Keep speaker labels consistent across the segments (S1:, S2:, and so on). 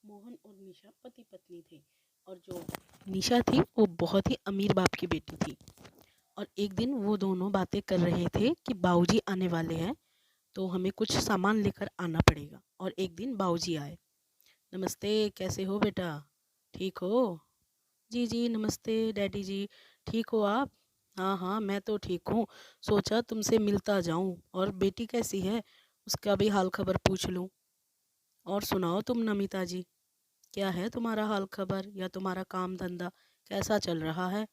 S1: मोहन और निशा पति पत्नी थे। और जो निशा थी वो बहुत ही अमीर बाप की बेटी थी। और एक दिन वो दोनों बातें कर रहे थे कि बाऊजी आने वाले हैं, तो हमें कुछ सामान लेकर आना पड़ेगा। और एक दिन बाऊजी आए। नमस्ते, कैसे हो बेटा? ठीक हो? जी जी नमस्ते डैडी जी। ठीक हो आप? हाँ हाँ, मैं तो ठीक हूँ। सोचा तुमसे मिलता जाऊँ, और बेटी कैसी है उसका भी हाल खबर पूछ लूँ। और सुनाओ तुम नमिता जी, क्या है तुम्हारा हाल खबर या तुम्हारा काम धंधा कैसा चल रहा है?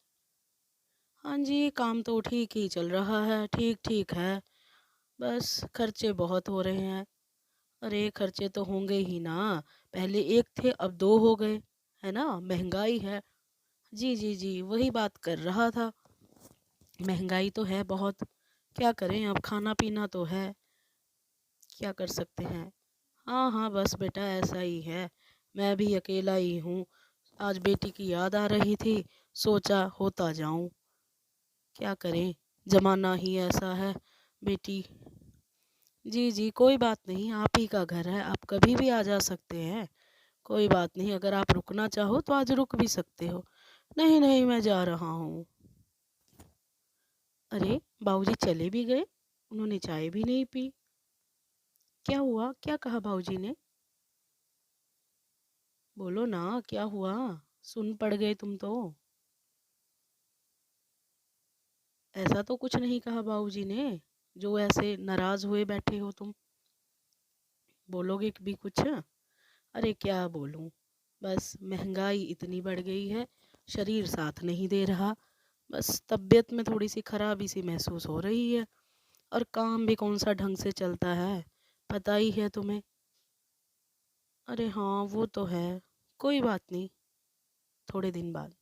S1: हाँ जी, काम तो ठीक ही चल रहा है, ठीक ठीक है। बस खर्चे बहुत हो रहे हैं। अरे खर्चे तो होंगे ही ना, पहले एक थे अब दो हो गए, है ना, महंगाई है। जी जी जी, वही बात कर रहा था। महंगाई तो है बहुत, क्या करें, अब खाना पीना तो है, क्या कर सकते हैं। हाँ हाँ, बस बेटा ऐसा ही है। मैं भी अकेला ही हूँ। आज बेटी की याद आ रही थी, सोचा होता जाऊं। क्या करें, जमाना ही ऐसा है। बेटी, जी जी कोई बात नहीं, आप ही का घर है, आप कभी भी आ जा सकते हैं। कोई बात नहीं, अगर आप रुकना चाहो तो आज रुक भी सकते हो। नहीं नहीं, मैं जा रहा हूँ। अरे बाबूजी चले भी गए, उन्होंने चाय भी नहीं पी। क्या हुआ, क्या कहा बाबूजी ने? बोलो ना, क्या हुआ? सुन पड़ गए तुम तो। ऐसा तो कुछ नहीं कहा बाबूजी ने, जो ऐसे नाराज हुए बैठे हो तुम। बोलोगे भी कुछ? अरे क्या बोलूं, बस महंगाई इतनी बढ़ गई है, शरीर साथ नहीं दे रहा। बस तबीयत में थोड़ी सी खराबी सी महसूस हो रही है। और काम भी कौन सा ढंग से चलता है, पता ही है तुम्हें। अरे हाँ वो तो है, कोई बात नहीं, थोड़े दिन बाद।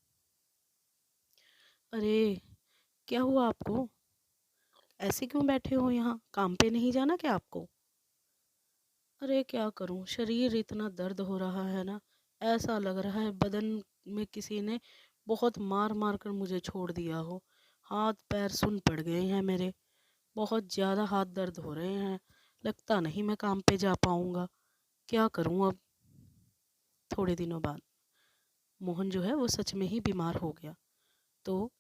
S1: अरे क्या हुआ आपको? ऐसे क्यों बैठे हो यहाँ, काम पे नहीं जाना क्या आपको? अरे क्या करूं, शरीर इतना दर्द हो रहा है ना, ऐसा लग रहा है बदन में किसी ने बहुत मार मार कर मुझे छोड़ दिया हो। हाथ पैर सुन पड़ गए हैं मेरे, बहुत ज़्यादा हाथ दर्द हो रहे हैं। लगता नहीं मैं काम पे जा पाऊँगा। क्या करूँ अब? थोड़े दिनों बाद मोहन जो है वो सच में ही बीमार हो गया। तो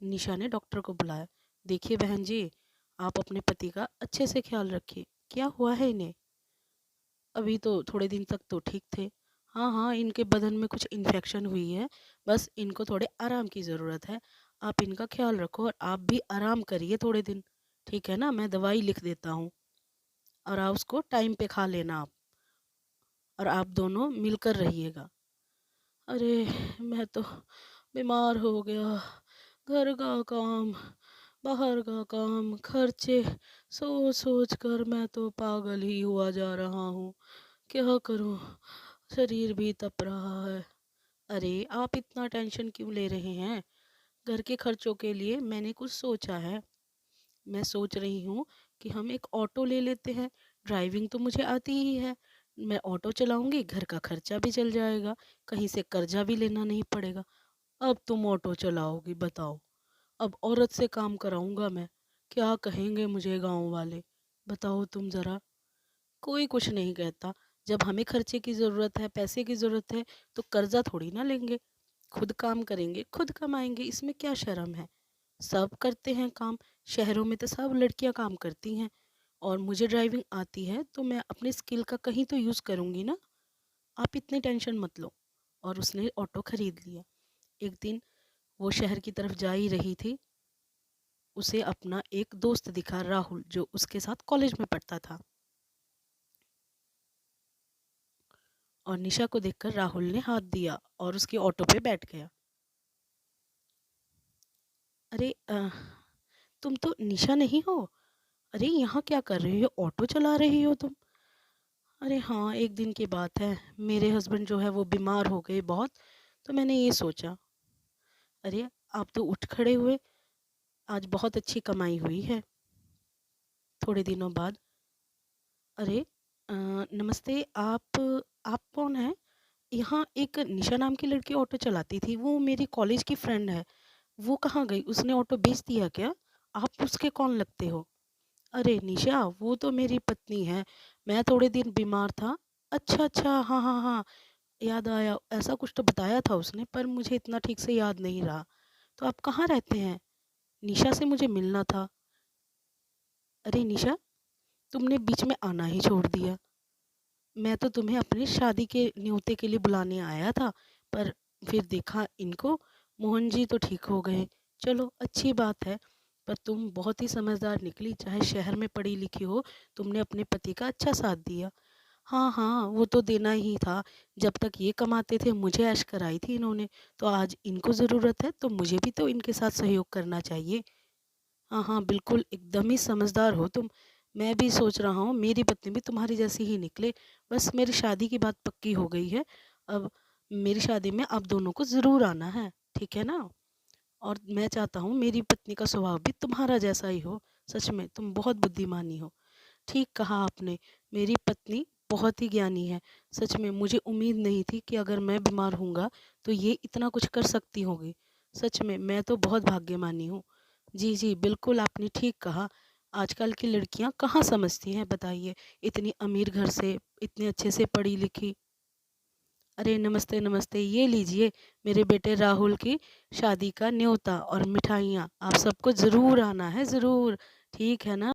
S1: निशा ने डॉक्टर को बुलाया। देखिए बहन जी, आप अपने पति का अच्छे से ख्याल रखिए। क्या हुआ है इन्हें? अभी तो थोड़े दिन तक तो ठीक थे। हाँ हाँ, इनके बदन में कुछ इन्फेक्शन हुई है, बस इनको थोड़े आराम की ज़रूरत है। आप इनका ख्याल रखो और आप भी आराम करिए थोड़े दिन, ठीक है ना? मैं दवाई लिख देता हूँ, और आप उसको टाइम पे खा लेना आप। और आप दोनों मिलकर रहिएगा। अरे मैं तो बीमार हो गया, घर का काम, बाहर का काम, खर्चे, सोच सोच कर मैं तो पागल ही हुआ जा रहा हूँ। क्या करूँ, शरीर भी तप रहा है। अरे आप इतना टेंशन क्यों ले रहे हैं? घर के खर्चों के लिए मैंने कुछ सोचा है। मैं सोच रही हूँ कि हम एक ऑटो ले लेते हैं। ड्राइविंग तो मुझे आती ही है, मैं ऑटो चलाऊंगी, घर का खर्चा भी चल जाएगा, कहीं से कर्जा भी लेना नहीं पड़ेगा। अब तुम ऑटो चलाओगी बताओ, अब औरत से काम कराऊंगा मैं, क्या कहेंगे मुझे गांव वाले? बताओ तुम ज़रा। कोई कुछ नहीं कहता। जब हमें खर्चे की ज़रूरत है, पैसे की ज़रूरत है, तो कर्जा थोड़ी ना लेंगे। खुद काम करेंगे, खुद कमाएंगे, इसमें क्या शर्म है? सब करते हैं काम, शहरों में तो सब लड़कियां काम करती हैं। और मुझे ड्राइविंग आती है तो मैं अपने स्किल का कहीं तो यूज़ करूँगी ना। आप इतनी टेंशन मत लो। और उसने ऑटो खरीद लिया। एक दिन वो शहर की तरफ जा ही रही थी, उसे अपना एक दोस्त दिखा, राहुल, जो उसके साथ कॉलेज में पढ़ता था। और निशा को देखकर राहुल ने हाथ दिया और उसके ऑटो पे बैठ गया। अरे तुम तो निशा नहीं हो? अरे यहाँ क्या कर रही हो, ऑटो चला रही हो तुम? अरे हाँ, एक दिन की बात है, मेरे हस्बैंड जो है वो बीमार हो गए बहुत, तो मैंने ये सोचा। अरे आप तो उठ खड़े हुए, आज बहुत अच्छी कमाई हुई है। थोड़े दिनों बाद, अरे नमस्ते, आप कौन है? यहाँ एक निशा नाम की लड़की ऑटो चलाती थी, वो मेरी कॉलेज की फ्रेंड है। वो कहाँ गई, उसने ऑटो बेच दिया क्या? आप उसके कौन लगते हो? अरे निशा, वो तो मेरी पत्नी है, मैं थोड़े दिन बीमार था। अच्छा अच्छा, हाँ हाँ हाँ, याद आया, ऐसा कुछ तो बताया था उसने, पर मुझे इतना ठीक से याद नहीं रहा। तो आप कहाँ रहते हैं? निशा से मुझे मिलना था। अरे निशा, तुमने बीच में आना ही छोड़ दिया। मैं तो तुम्हें अपनी शादी के न्योते के लिए बुलाने आया था, पर फिर देखा इनको। मोहन जी तो ठीक हो गए। चलो अच्छी बात है। पर तुम बहुत ही समझदार निकली, चाहे शहर में पढ़ी लिखी हो, तुमने अपने पति का अच्छा साथ दिया। हाँ हाँ, वो तो देना ही था। जब तक ये कमाते थे मुझे ऐश कराई थी इन्होंने, तो आज इनको ज़रूरत है तो मुझे भी तो इनके साथ सहयोग करना चाहिए। हाँ हाँ, बिल्कुल एकदम ही समझदार हो तुम। मैं भी सोच रहा हूँ मेरी पत्नी भी तुम्हारी जैसी ही निकले। बस मेरी शादी की बात पक्की हो गई है। अब मेरी शादी में आप दोनों को ज़रूर आना है, ठीक है ना? और मैं चाहता हूँ मेरी पत्नी का स्वभाव भी तुम्हारा जैसा ही हो। सच में तुम बहुत बुद्धिमानी हो। ठीक कहा आपने। मेरी पत्नी बहुत ही ज्ञानी है। सच में मुझे उम्मीद नहीं थी कि अगर मैं बीमार हूँगा तो ये इतना कुछ कर सकती होंगी। सच में मैं तो बहुत भाग्यमानी हूँ। जी जी, बिल्कुल आपने ठीक कहा। आजकल की लड़कियां कहाँ समझती हैं बताइए। इतनी अमीर घर से, इतने अच्छे से पढ़ी लिखी। अरे नमस्ते नमस्ते, ये लीजिए मेरे बेटे राहुल की शादी का न्योता और मिठाइयाँ। आप सबको ज़रूर आना है, ज़रूर। ठीक है ना?